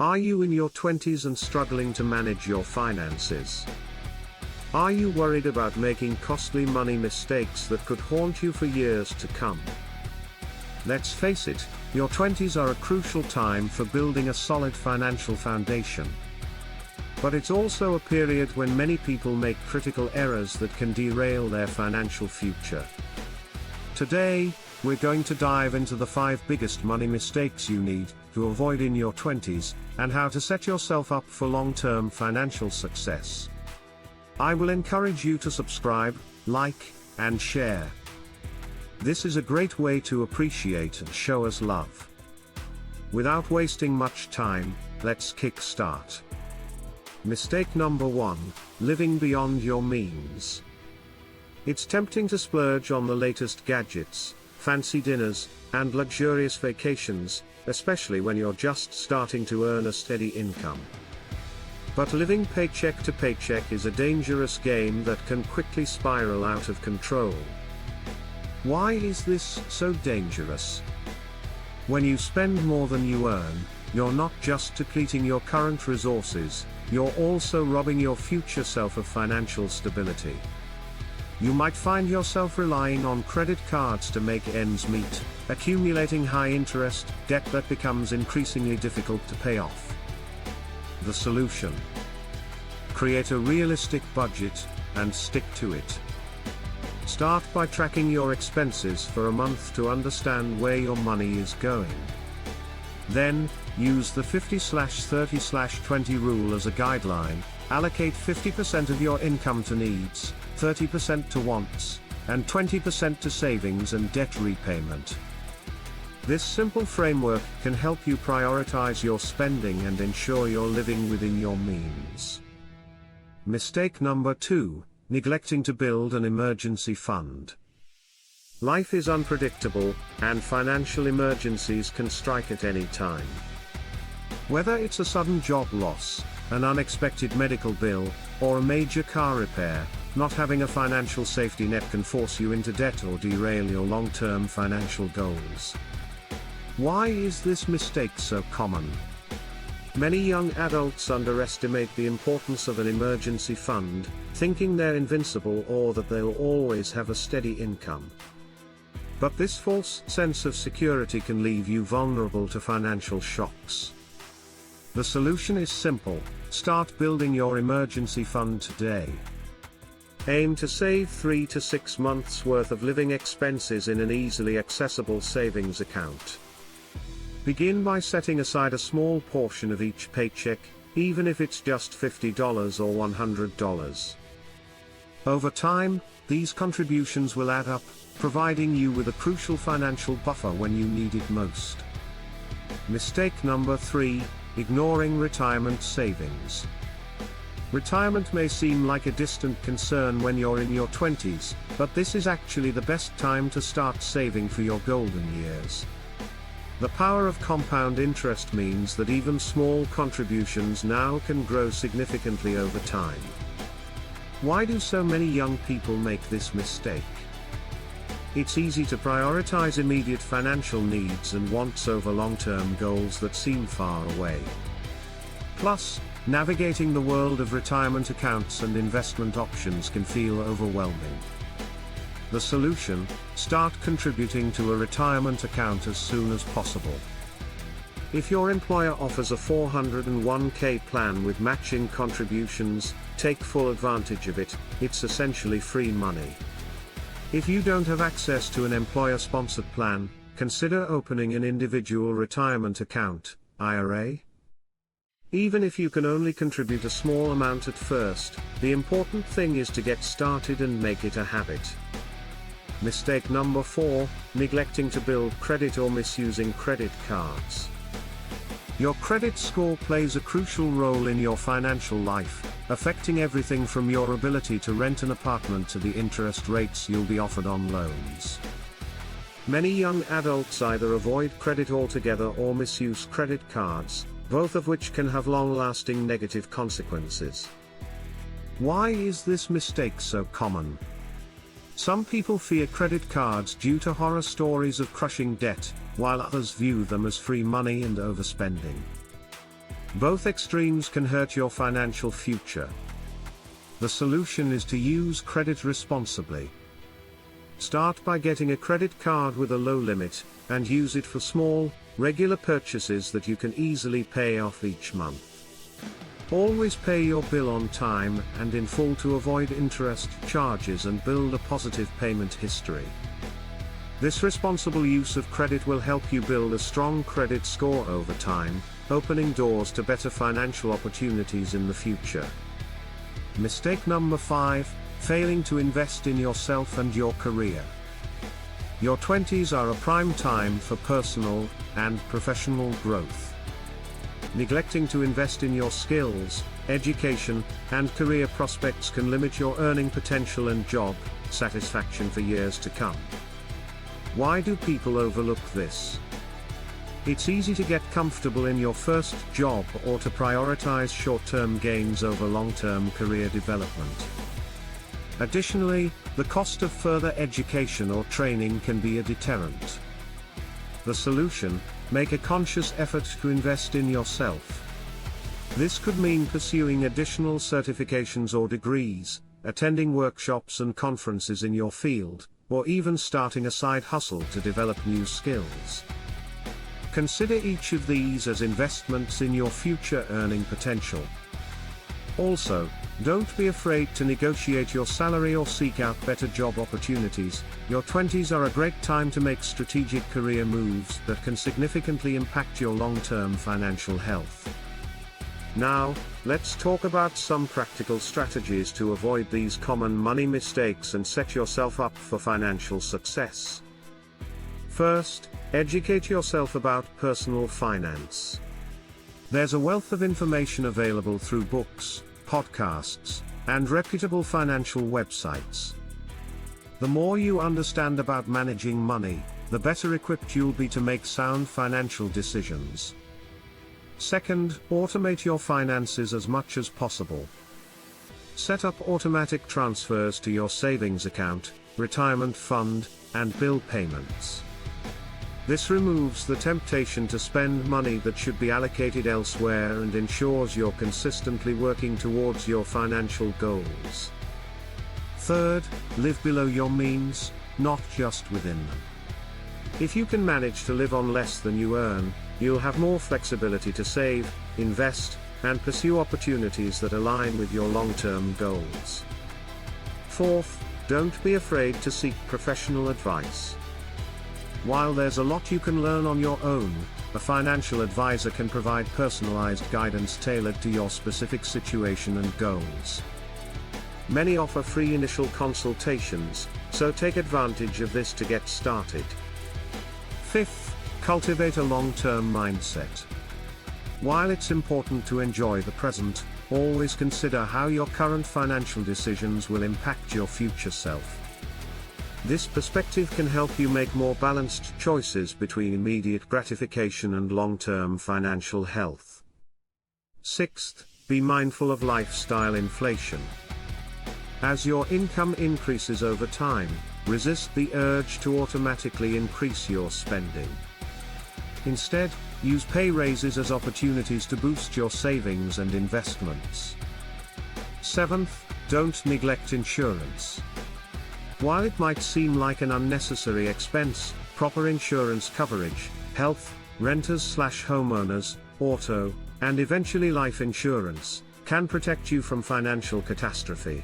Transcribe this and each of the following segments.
Are you in your 20s and struggling to manage your finances? Are you worried about making costly money mistakes that could haunt you for years to come? Let's face it, your 20s are a crucial time for building a solid financial foundation. But it's also a period when many people make critical errors that can derail their financial future. Today, we're going to dive into the 5 biggest money mistakes you need to avoid in your 20s, and how to set yourself up for long-term financial success. I will encourage you to subscribe, like, and share. This is a great way to appreciate and show us love. Without wasting much time, let's kick start. Mistake number 1, living beyond your means. It's tempting to splurge on the latest gadgets, fancy dinners, and luxurious vacations, especially when you're just starting to earn a steady income. But living paycheck to paycheck is a dangerous game that can quickly spiral out of control. Why is this so dangerous? When you spend more than you earn, you're not just depleting your current resources, you're also robbing your future self of financial stability. You might find yourself relying on credit cards to make ends meet, accumulating high-interest debt that becomes increasingly difficult to pay off. The solution: create a realistic budget, and stick to it. Start by tracking your expenses for a month to understand where your money is going. Then, use the 50/30/20 rule as a guideline. Allocate 50% of your income to needs, 30% to wants, and 20% to savings and debt repayment. This simple framework can help you prioritize your spending and ensure you're living within your means. Mistake number 2, neglecting to build an emergency fund. Life is unpredictable, and financial emergencies can strike at any time. Whether it's a sudden job loss, an unexpected medical bill, or a major car repair, not having a financial safety net can force you into debt or derail your long-term financial goals. Why is this mistake so common? Many young adults underestimate the importance of an emergency fund, thinking they're invincible or that they'll always have a steady income. But this false sense of security can leave you vulnerable to financial shocks. The solution is simple: start building your emergency fund today. Aim to save 3 to 6 months' worth of living expenses in an easily accessible savings account. Begin by setting aside a small portion of each paycheck, even if it's just $50 or $100. Over time, these contributions will add up, providing you with a crucial financial buffer when you need it most. Mistake number 3, ignoring retirement savings. Retirement may seem like a distant concern when you're in your 20s, but this is actually the best time to start saving for your golden years. The power of compound interest means that even small contributions now can grow significantly over time. Why do so many young people make this mistake? It's easy to prioritize immediate financial needs and wants over long-term goals that seem far away. Plus, navigating the world of retirement accounts and investment options can feel overwhelming. The solution: start contributing to a retirement account as soon as possible. If your employer offers a 401k plan with matching contributions, take full advantage of it. It's essentially free money. If you don't have access to an employer-sponsored plan, consider opening an individual retirement account, IRA. Even if you can only contribute a small amount at first, the important thing is to get started and make it a habit. Mistake number 4, neglecting to build credit or misusing credit cards. Your credit score plays a crucial role in your financial life, affecting everything from your ability to rent an apartment to the interest rates you'll be offered on loans. Many young adults either avoid credit altogether or misuse credit cards, both of which can have long-lasting negative consequences. Why is this mistake so common? Some people fear credit cards due to horror stories of crushing debt, while others view them as free money and overspending. Both extremes can hurt your financial future. The solution is to use credit responsibly. Start by getting a credit card with a low limit, and use it for small, regular purchases that you can easily pay off each month. Always pay your bill on time and in full to avoid interest charges and build a positive payment history. This responsible use of credit will help you build a strong credit score over time, opening doors to better financial opportunities in the future. Mistake number 5, failing to invest in yourself and your career. Your 20s are a prime time for personal and professional growth. Neglecting to invest in your skills, education, and career prospects can limit your earning potential and job satisfaction for years to come. Why do people overlook this? It's easy to get comfortable in your first job or to prioritize short-term gains over long-term career development. Additionally, the cost of further education or training can be a deterrent. The solution: make a conscious effort to invest in yourself. This could mean pursuing additional certifications or degrees, attending workshops and conferences in your field, or even starting a side hustle to develop new skills. Consider each of these as investments in your future earning potential. Also, don't be afraid to negotiate your salary or seek out better job opportunities. Your 20s are a great time to make strategic career moves that can significantly impact your long-term financial health. Now, let's talk about some practical strategies to avoid these common money mistakes and set yourself up for financial success. First, educate yourself about personal finance. There's a wealth of information available through books, podcasts, and reputable financial websites. The more you understand about managing money, the better equipped you'll be to make sound financial decisions. Second, automate your finances as much as possible. Set up automatic transfers to your savings account, retirement fund, and bill payments. This removes the temptation to spend money that should be allocated elsewhere and ensures you're consistently working towards your financial goals. Third, live below your means, not just within them. If you can manage to live on less than you earn, you'll have more flexibility to save, invest, and pursue opportunities that align with your long-term goals. Fourth, don't be afraid to seek professional advice. While there's a lot you can learn on your own, a financial advisor can provide personalized guidance tailored to your specific situation and goals. Many offer free initial consultations, so take advantage of this to get started. Fifth, cultivate a long-term mindset. While it's important to enjoy the present, always consider how your current financial decisions will impact your future self. This perspective can help you make more balanced choices between immediate gratification and long-term financial health. Sixth, be mindful of lifestyle inflation. As your income increases over time, resist the urge to automatically increase your spending. Instead, use pay raises as opportunities to boost your savings and investments. Seventh, don't neglect insurance. While it might seem like an unnecessary expense, proper insurance coverage, health, renters/homeowners, auto, and eventually life insurance, can protect you from financial catastrophe.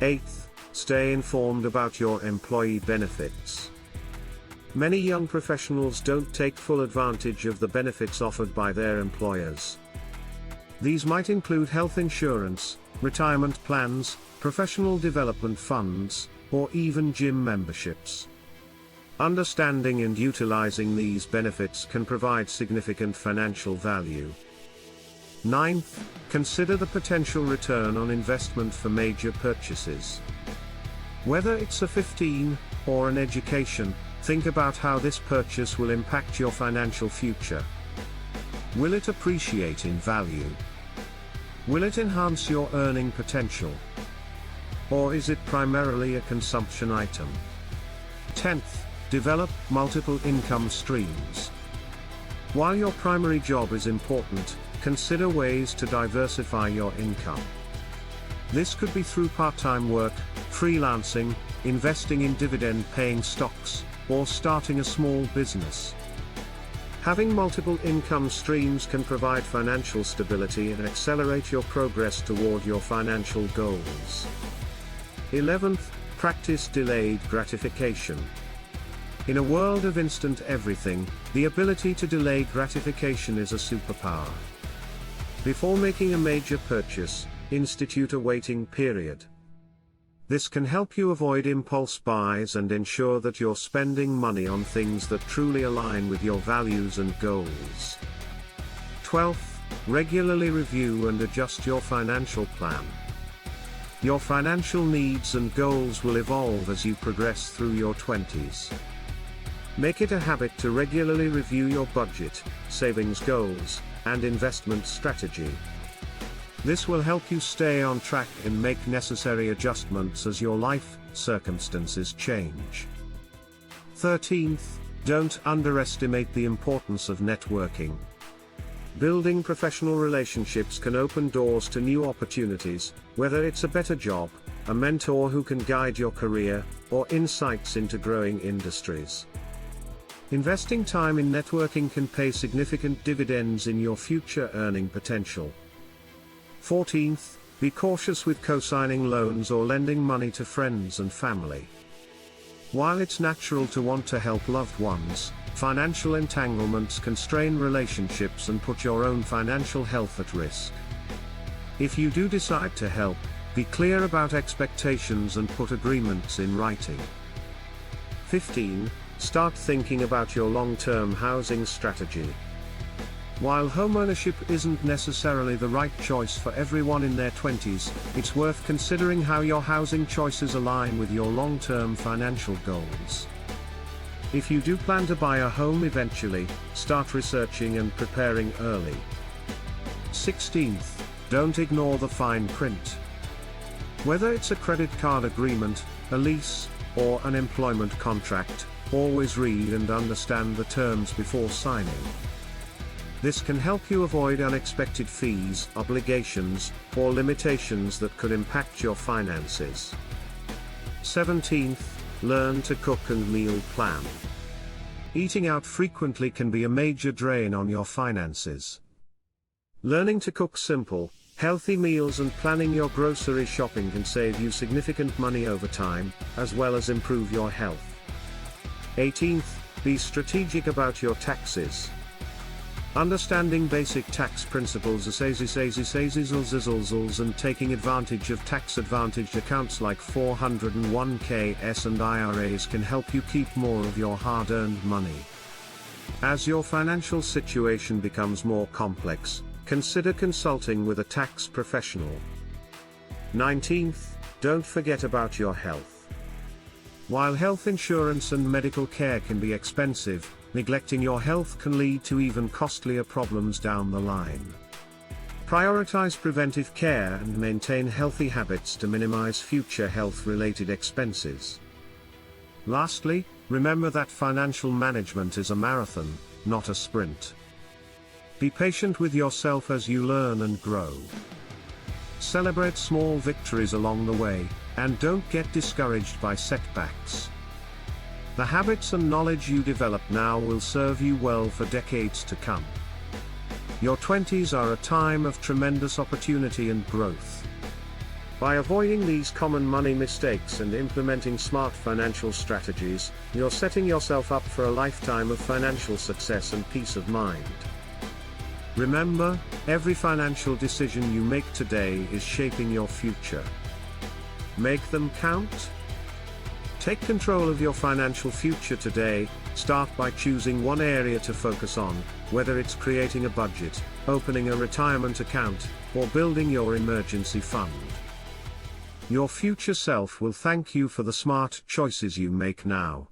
Eighth, stay informed about your employee benefits. Many young professionals don't take full advantage of the benefits offered by their employers. These might include health insurance, retirement plans, professional development funds, or even gym memberships. Understanding and utilizing these benefits can provide significant financial value. Ninth, consider the potential return on investment for major purchases. Whether it's a 15 or an education, think about how this purchase will impact your financial future. Will it appreciate in value? Will it enhance your earning potential? Or is it primarily a consumption item? 10th, develop multiple income streams. While your primary job is important, consider ways to diversify your income. This could be through part-time work, freelancing, investing in dividend-paying stocks, or starting a small business. Having multiple income streams can provide financial stability and accelerate your progress toward your financial goals. 11th, practice delayed gratification. In a world of instant everything, the ability to delay gratification is a superpower. Before making a major purchase, institute a waiting period. This can help you avoid impulse buys and ensure that you're spending money on things that truly align with your values and goals. 12th, regularly review and adjust your financial plan. Your financial needs and goals will evolve as you progress through your 20s. Make it a habit to regularly review your budget, savings goals, and investment strategy. This will help you stay on track and make necessary adjustments as your life circumstances change. 13th, don't underestimate the importance of networking. Building professional relationships can open doors to new opportunities, whether it's a better job, a mentor who can guide your career, or insights into growing industries. Investing time in networking can pay significant dividends in your future earning potential. 14th, be cautious with co-signing loans or lending money to friends and family. While it's natural to want to help loved ones, financial entanglements can strain relationships and put your own financial health at risk. If you do decide to help, be clear about expectations and put agreements in writing. 15. Start thinking about your long-term housing strategy. While homeownership isn't necessarily the right choice for everyone in their 20s, it's worth considering how your housing choices align with your long-term financial goals. If you do plan to buy a home eventually, start researching and preparing early. 16th, don't ignore the fine print. Whether it's a credit card agreement, a lease, or an employment contract, always read and understand the terms before signing. This can help you avoid unexpected fees, obligations, or limitations that could impact your finances. 17th, learn to cook and meal plan. Eating out frequently can be a major drain on your finances. Learning to cook simple, healthy meals and planning your grocery shopping can save you significant money over time, as well as improve your health. 18th, be strategic about your taxes. Understanding basic tax principles and taking advantage of tax-advantaged accounts like 401(k)s and IRAs can help you keep more of your hard-earned money. As your financial situation becomes more complex, consider consulting with a tax professional. 19th, don't forget about your health. While health insurance and medical care can be expensive, neglecting your health can lead to even costlier problems down the line. Prioritize preventive care and maintain healthy habits to minimize future health-related expenses. Lastly, remember that financial management is a marathon, not a sprint. Be patient with yourself as you learn and grow. Celebrate small victories along the way, and don't get discouraged by setbacks. The habits and knowledge you develop now will serve you well for decades to come. Your 20s are a time of tremendous opportunity and growth. By avoiding these common money mistakes and implementing smart financial strategies, you're setting yourself up for a lifetime of financial success and peace of mind. Remember, every financial decision you make today is shaping your future. Make them count. Take control of your financial future today. Start by choosing one area to focus on, whether it's creating a budget, opening a retirement account, or building your emergency fund. Your future self will thank you for the smart choices you make now.